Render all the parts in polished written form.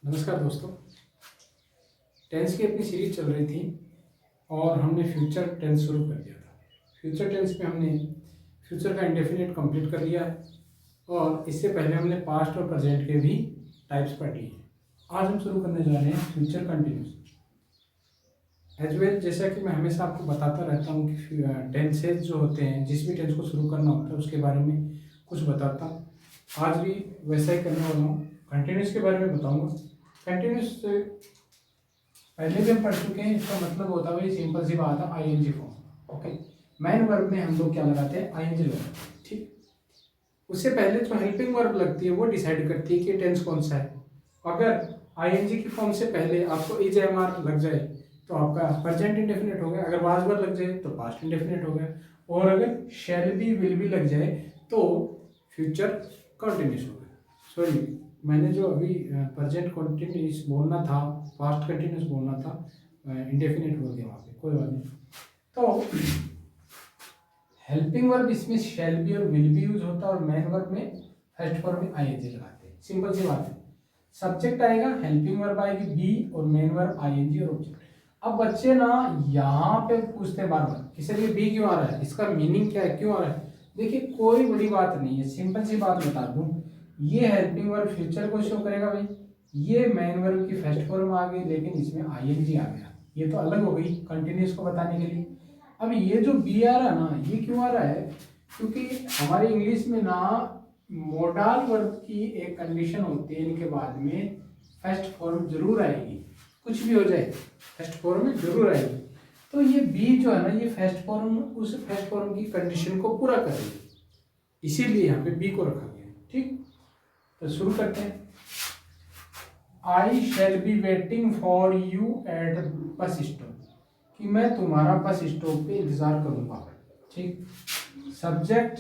नमस्कार दोस्तों। टेंस की अपनी सीरीज चल रही थी और हमने फ्यूचर टेंस शुरू कर दिया था। फ्यूचर टेंस में हमने फ्यूचर का इंडेफिनिट कंप्लीट कर लिया है और इससे पहले हमने पास्ट और प्रेजेंट के भी टाइप्स पढ़ लिए हैं। आज हम शुरू करने जा रहे हैं फ्यूचर कंटिन्यूस एज वेल। जैसा कि मैं हमेशा आपको बताता रहता हूँ कि टेंसेज जो होते हैं, जिस भी टेंस को शुरू करना होता है उसके बारे में कुछ बताता हूँ। आज भी वैसा ही करने वाला हूँ। कंटिन्यूस के बारे में बताऊँगा। कंटिन्यूस पहले भी हम पढ़ चुके हैं। इसका मतलब होता है सिंपल सी बात है, ING form. Okay, main verb में हम लोग क्या लगाते हैं? आईएनजी लगाते हैं। ठीक, उससे पहले जो हेल्पिंग वर्ब लगती है वो डिसाइड करती है कि टेंस कौन सा है। अगर आईएनजी की फॉर्म से पहले आपको इज एम आर लग जाए तो आपका प्रेजेंट इंडेफिनिट हो गया। अगर वाज वर लग जाए तो पास्ट इंडेफिनिट हो गया। और अगर शैल बी विल बी लग जाए तो फ्यूचर कंटिन्यूस हो गया। सॉरी, मैंने जो अभी प्रेजेंट कंटिन्यूस बोलना था, पास्ट कंटिन्यूस बोलना था, इंडेफिनिट बोल दिया वहाँ पे, कोई बात नहीं। तो हेल्पिंग वर्ब इसमें शैल बी और विल बी यूज होता है और मेन वर्ब में फर्स्ट फॉर्म में आईएनजी लगाते हैं। सिंपल सी बात है। सब्जेक्ट आएगा, हेल्पिंग वर्ब आएगी बी और मेन वर्ब आईएनजी और ऑब्जेक्ट। अब बच्चे ना यहाँ पे पूछते हैं बार बार कि सर ये बी क्यों आ रहा है, इसका मीनिंग क्या है, क्यों आ रहा है? देखिए, कोई बड़ी बात नहीं है। सिंपल सी बात बता दूं, ये हेल्पिंग वर्ब फ्यूचर को शो करेगा भाई। ये मेन वर्ब की फर्स्ट फॉर्म आ गई लेकिन इसमें आईएनजी आ गया, ये तो अलग हो गई कंटिन्यूस को बताने के लिए। अब ये जो बी आ रहा ना, ये क्यों आ रहा है? क्योंकि हमारे इंग्लिश में ना मोडाल वर्ब की एक कंडीशन होती है, इनके बाद में फर्स्ट फॉर्म जरूर आएगी। कुछ भी हो जाए फर्स्ट फॉर्म में जरूर आएगी। तो ये बी जो है ना, ये फर्स्ट फॉर्म उस फर्स्ट फॉर्म की कंडीशन को पूरा करेगी, इसीलिए यहाँ पे बी को रखा गया है। ठीक, तो शुरू करते हैं। I shall be waiting for you at bus stop, कि मैं तुम्हारा बस स्टॉप पे इंतजार करूंगा। ठीक, subject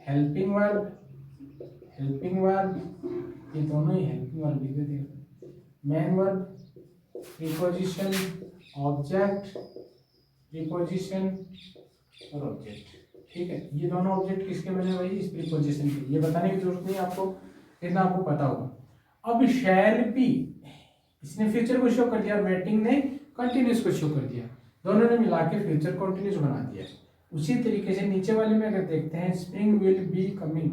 helping verb, helping verb ये दोनों ही हेल्पिंग वर्ब लिख देते हैं। Main verb, preposition, object, preposition और ऑब्जेक्ट। ठीक है, ये दोनों ऑब्जेक्ट किसके बने भाई? इस प्रीपोजिशन के। ये बताने की जरूरत नहीं आपको, इतना आपको पता होगा। अब शैल बी, इसने फ्यूचर को शो कर दिया, वेटिंग ने कंटिन्यूस को शो कर दिया, दोनों ने मिला के फ्यूचर कंटिन्यूस बना दिया। उसी तरीके से नीचे वाले में अगर देखते हैं, spring will be coming,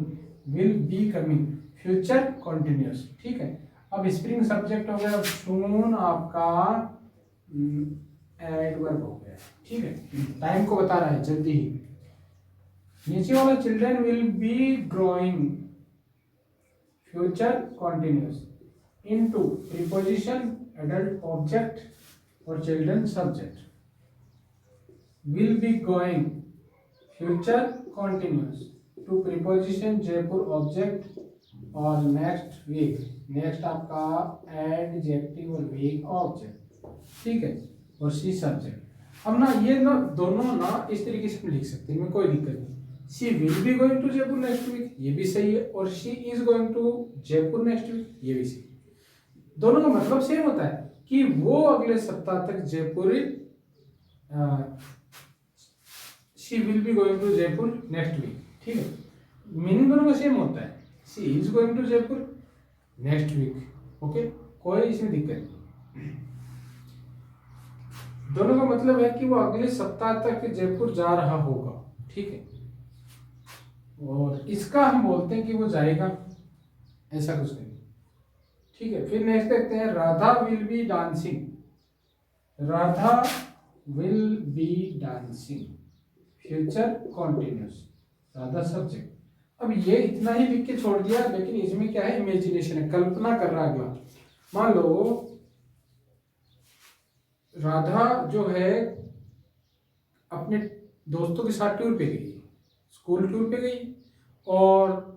will be coming, future continuous. ठीक है, अब स्प्रिंग सब्जेक्ट हो गया, सून आपका एडवर्ब हो गया। ठीक है, टाइम को बता रहा है जल्दी ही। नीचे वाला children will be growing, future continuous, into preposition adult object और children subject. Will be going future continuous to preposition Jaipur object और नेक्स्ट वीक, नेक्स्ट आपका एडजेक्टिव और वीक ऑब्जेक्ट। ठीक है, और सी सब्जेक्ट। अब ना ये ना दोनों ना इस तरीके से लिख सकते हैं, कोई दिक्कत नहीं। She will be going to Jaipur next week, ये भी सही है, और she is going to Jaipur next week, ये भी सही है। दोनों का मतलब सेम होता है कि वो अगले सप्ताह तक Jaipur, she will be going to Jaipur next week. ठीक है, मीनिंग दोनों का सेम होता है। She is going to Jaipur next week. Okay, कोई इसमें दिक्कत नहीं। दोनों का मतलब है कि वो अगले सप्ताह तक जयपुर जा रहा होगा। ठीक है, और इसका हम बोलते हैं कि वो जाएगा, ऐसा कुछ नहीं। ठीक है, फिर नेक्स्ट देखते हैं, Radha will be dancing, Radha will be dancing, future continuous, Radha subject. अब ये इतना ही लिख के छोड़ दिया, लेकिन इसमें क्या है? इमेजिनेशन है, कल्पना कर रहा है अगला। मान लो राधा जो है अपने दोस्तों के साथ टूर पे गई, स्कूल टूर पे गई, और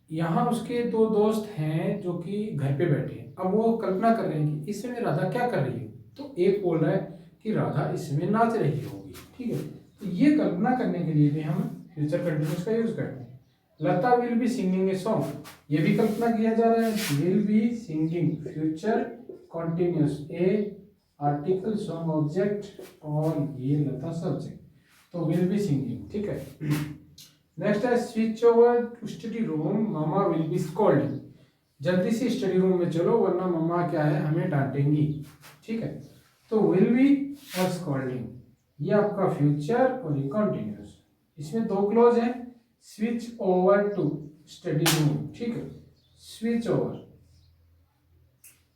यहाँ उसके दो दोस्त हैं जो कि घर पे बैठे हैं। अब वो कल्पना कर रहे हैं कि इस समय राधा क्या कर रही है। तो एक बोल रहा है कि राधा इस समय नाच रही होगी। ठीक है, तो ये कल्पना करने के लिए भी हम फ्यूचर कंटिन्यूस का यूज करते हैं। Lata will be singing a song, ये भी कल्पना किया जा रहा है, will be singing, future continuous, a article song object और ये लता सब्जेक्ट, तो विल बी सिंगिंग। ठीक है, नेक्स्ट है switch over to study room, मामा विल बी स्कॉल्डिंग, जल्दी से स्टडी रूम में चलो वरना मम्मा क्या है हमें डांटेंगी। ठीक है, तो विल बी और स्कॉल्डिंग, ये आपका फ्यूचर और ये कंटिन्यूस। इसमें दो क्लोज है, switch over to study room. ठीक है, स्विच ओवर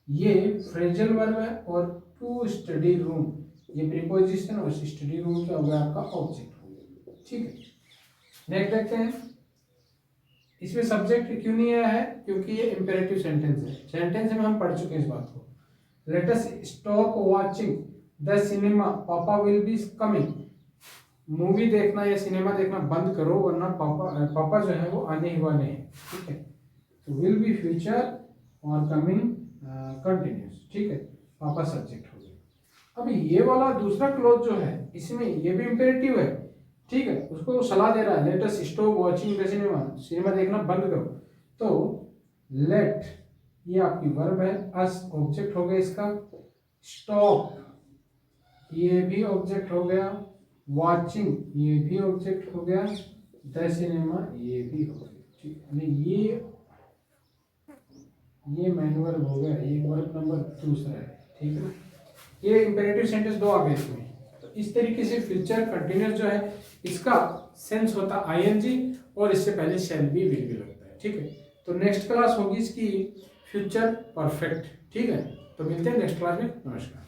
ये फ्रेजल वर्ब है और टू स्टडी रूम ये प्रीपोजिशन और स्टडी रूम क्या हो गया आपका ऑब्जेक्ट हो गया। ठीक है, नेक्स्ट देखते हैं। इसमें सब्जेक्ट क्यों नहीं आया है, क्योंकि ये इंपेरेटिव सेंटेंस है। सेंटेंस में हम पढ़ चुके हैं इस बात को। Let us stop watching the cinema, पापा विल बी कमिंग। मूवी देखना या सिनेमा देखना बंद करो वरना पापा जो है वो आने ही वाले हैं। ठीक है, तो विल बी फ्यूचर और कमिंग कंटिन्यूस। ठीक है, पापा सब्जेक्ट हो गया। अब ये वाला दूसरा क्लोज जो है इसमें ये भी इंपेरेटिव है। ठीक है, उसको सलाह दे रहा है, let us stop watching the cinema, cinema देखना बंद करो। तो लेट ये आपकी वर्ब है, अस ऑब्जेक्ट हो गया इसका, स्टॉप ये भी ऑब्जेक्ट हो गया, वाचिंग ये भी ऑब्जेक्ट हो गया, द सिनेमा ये भी हो गया। ठीक है, ये मेन वर्ब हो गया, ये वर्ब नंबर दूसरा है। ठीक है, ये इंपेरेटिव सेंटेंस दो आ गए इसमें। तो इस तरीके से फ्यूचर कंटिन्यूस जो है इसका सेंस होता आईएनजी और इससे पहले शैल बी विल बी लगता है। ठीक है, तो नेक्स्ट क्लास होगी इसकी फ्यूचर परफेक्ट। ठीक है, तो मिलते हैं नेक्स्ट क्लास में। नमस्कार।